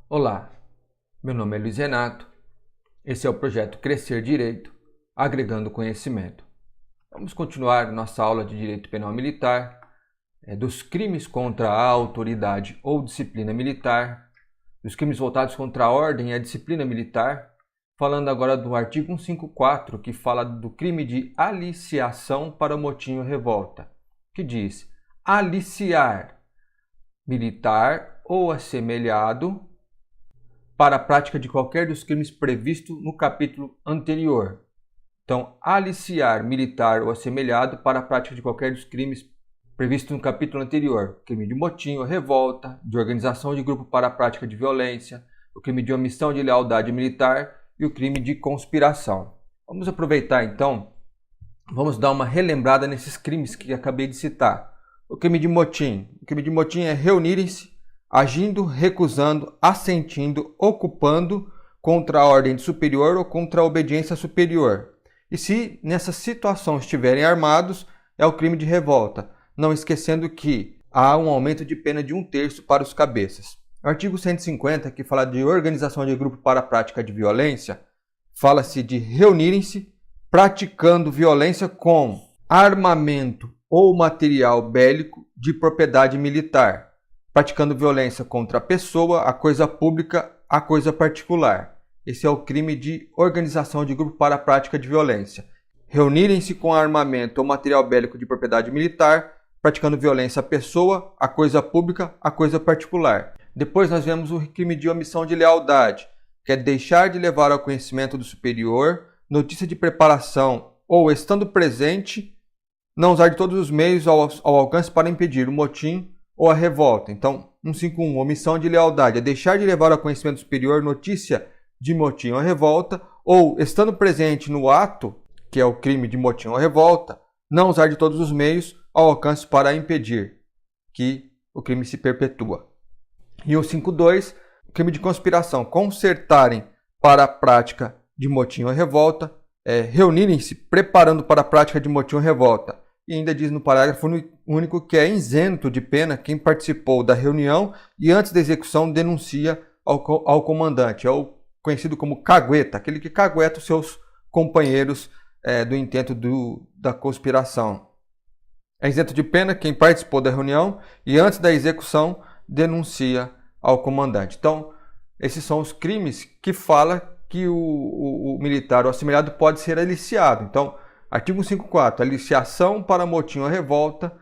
Olá, meu nome é Luiz Renato, esse é o projeto Crescer Direito, agregando conhecimento. Vamos continuar nossa aula de Direito Penal Militar, dos crimes contra a autoridade ou disciplina militar, dos crimes voltados contra a ordem e a disciplina militar, falando agora do artigo 154, que fala do crime de aliciação para motim ou revolta, que diz: aliciar militar ou assemelhado para a prática de qualquer dos crimes previstos no capítulo anterior. Então, aliciar militar ou assemelhado para a prática de qualquer dos crimes previstos no capítulo anterior. Crime de motim ou revolta, de organização de grupo para a prática de violência, o crime de omissão de lealdade militar e o crime de conspiração. Vamos aproveitar então, vamos dar uma relembrada nesses crimes que acabei de citar. O crime de motim. O crime de motim é reunirem-se, agindo, recusando, assentindo, ocupando contra a ordem superior ou contra a obediência superior. E se nessa situação estiverem armados, é o crime de revolta, não esquecendo que há um aumento de pena de 1/3 para os cabeças. O artigo 150, que fala de organização de grupo para a prática de violência, fala-se de reunirem-se, praticando violência com armamento ou material bélico de propriedade militar, praticando violência contra a pessoa, a coisa pública, a coisa particular. Esse é o crime de organização de grupo para a prática de violência. Reunirem-se com armamento ou material bélico de propriedade militar, praticando violência à pessoa, a coisa pública, a coisa particular. Depois nós vemos o crime de omissão de lealdade, que é deixar de levar ao conhecimento do superior notícia de preparação ou, estando presente, não usar de todos os meios ao alcance para impedir o motim ou a revolta. Então, 151, omissão de lealdade, é deixar de levar ao conhecimento superior notícia de motim ou revolta, ou, estando presente no ato, que é o crime de motim ou revolta, não usar de todos os meios ao alcance para impedir que o crime se perpetua. E o 52, crime de conspiração, concertarem para a prática de motim ou revolta, reunirem-se preparando para a prática de motim ou revolta. E ainda diz no parágrafo único que é isento de pena quem participou da reunião e antes da execução denuncia ao comandante. É o conhecido como cagueta, aquele que cagueta os seus companheiros do intento da conspiração. É isento de pena quem participou da reunião e antes da execução denuncia ao comandante. Então, esses são os crimes que fala que o militar ou assemelhado pode ser aliciado. Então, artigo 154, aliciação para motim ou revolta,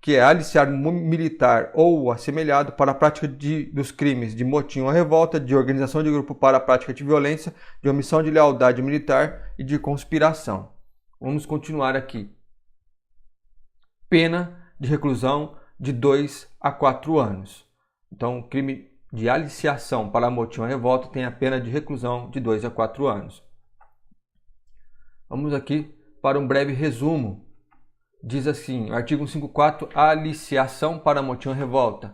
que é aliciar militar ou assemelhado para a prática dos crimes de motim ou revolta, de organização de grupo para a prática de violência, de omissão de lealdade militar e de conspiração. Vamos continuar aqui. Pena de reclusão de 2 a 4 anos. Então, o crime de aliciação para motim ou revolta tem a pena de reclusão de 2 a 4 anos. Vamos aqui para um breve resumo. Diz assim, artigo 154, a aliciação para motim ou revolta.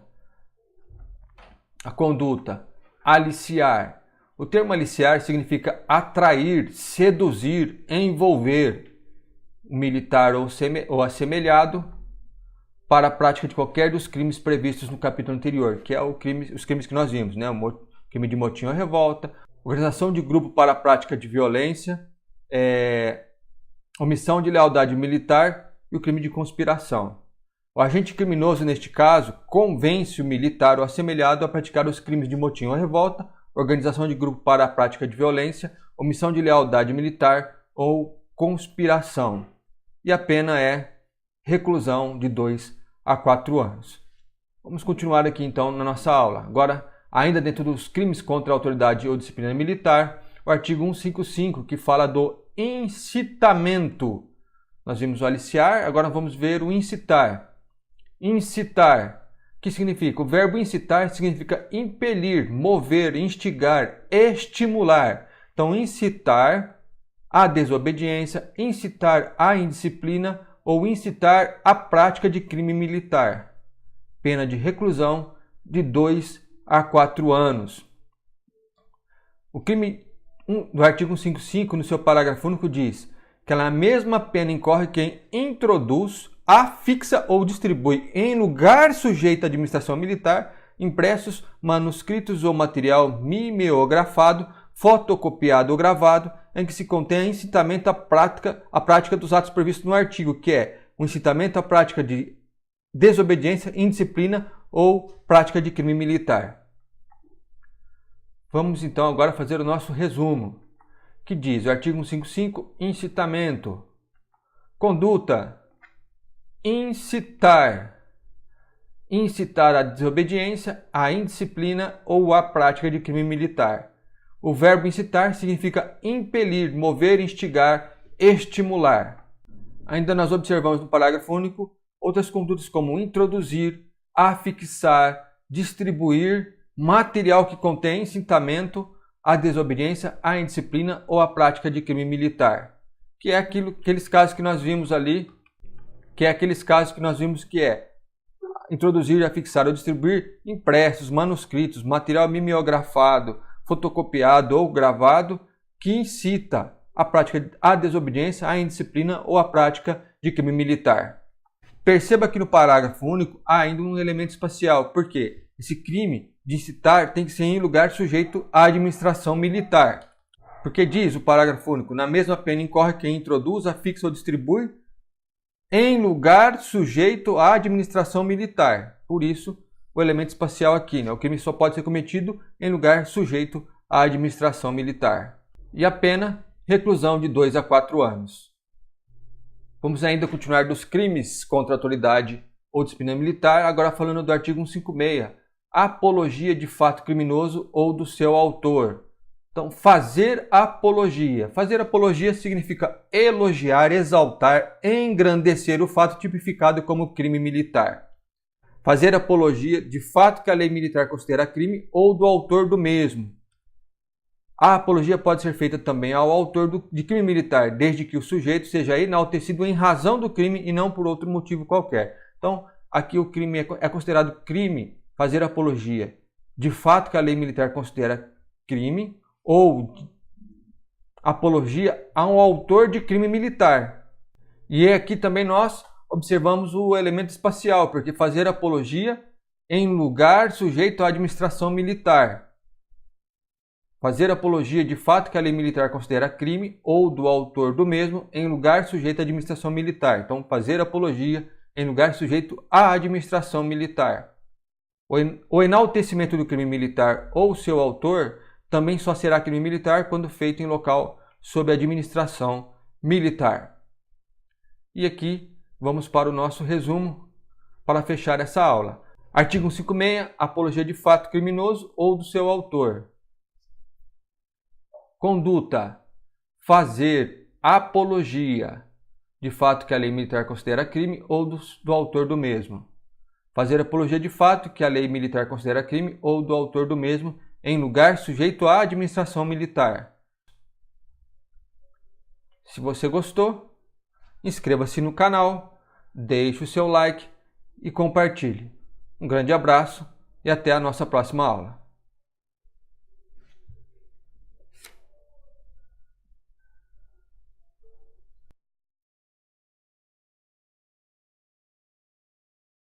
A conduta, aliciar. O termo aliciar significa atrair, seduzir, envolver o militar ou assemelhado para a prática de qualquer dos crimes previstos no capítulo anterior, que é os crimes que nós vimos, o crime de motim ou revolta, organização de grupo para a prática de violência, omissão de lealdade militar e o crime de conspiração. O agente criminoso, neste caso, convence o militar ou assemelhado a praticar os crimes de motim ou revolta, organização de grupo para a prática de violência, omissão de lealdade militar ou conspiração. E a pena é reclusão de 2 a 4 anos. Vamos continuar aqui então na nossa aula. Agora, ainda dentro dos crimes contra a autoridade ou disciplina militar, o artigo 155, que fala do incitamento. Nós vimos o aliciar, agora vamos ver o incitar. Incitar, que significa? O verbo incitar significa impelir, mover, instigar, estimular. Então, incitar à desobediência, incitar à indisciplina ou incitar à prática de crime militar. Pena de reclusão de 2 a 4 anos. O crime do artigo 155, no seu parágrafo único, diz que a mesma pena incorre quem introduz, afixa ou distribui em lugar sujeito à administração militar impressos, manuscritos ou material mimeografado, fotocopiado ou gravado, em que se contém incitamento à prática dos atos previstos no artigo, que é o incitamento à prática de desobediência, indisciplina ou prática de crime militar. Vamos então agora fazer o nosso resumo, que diz o artigo 155, incitamento. Conduta: incitar. Incitar a desobediência, a indisciplina ou a prática de crime militar. O verbo incitar significa impelir, mover, instigar, estimular. Ainda nós observamos no parágrafo único outras condutas como introduzir, afixar, distribuir material que contém incitamento à desobediência, à indisciplina ou à prática de crime militar, que é aqueles casos que nós vimos ali, que é introduzir, afixar ou distribuir impressos, manuscritos, material mimeografado, fotocopiado ou gravado que incita a prática à desobediência, à indisciplina ou à prática de crime militar. Perceba que no parágrafo único há ainda um elemento espacial, porque esse crime de incitar tem que ser em lugar sujeito à administração militar. Porque diz o parágrafo único, na mesma pena incorre quem introduz, afixa ou distribui em lugar sujeito à administração militar. Por isso, o elemento espacial aqui, né? O crime só pode ser cometido em lugar sujeito à administração militar. E a pena, reclusão de 2 a 4 anos. Vamos ainda continuar dos crimes contra a autoridade ou disciplina militar, agora falando do artigo 156, apologia de fato criminoso ou do seu autor. Então, fazer apologia. Fazer apologia significa elogiar, exaltar, engrandecer o fato tipificado como crime militar. Fazer apologia de fato que a lei militar considera crime ou do autor do mesmo. A apologia pode ser feita também ao autor de crime militar, desde que o sujeito seja enaltecido em razão do crime e não por outro motivo qualquer. Então, aqui o crime é considerado crime, fazer apologia de fato que a lei militar considera crime ou apologia a um autor de crime militar. E aqui também nós observamos o elemento espacial, porque fazer apologia em lugar sujeito à administração militar. Fazer apologia de fato que a lei militar considera crime ou do autor do mesmo em lugar sujeito à administração militar. Então, fazer apologia em lugar sujeito à administração militar. O enaltecimento do crime militar ou seu autor também só será crime militar quando feito em local sob administração militar. E aqui vamos para o nosso resumo para fechar essa aula. Artigo 156, apologia de fato criminoso ou do seu autor. Conduta: fazer apologia de fato que a lei militar considera crime ou do autor do mesmo. Fazer apologia de fato que a lei militar considera crime ou do autor do mesmo em lugar sujeito à administração militar. Se você gostou, inscreva-se no canal, deixe o seu like e compartilhe. Um grande abraço e até a nossa próxima aula.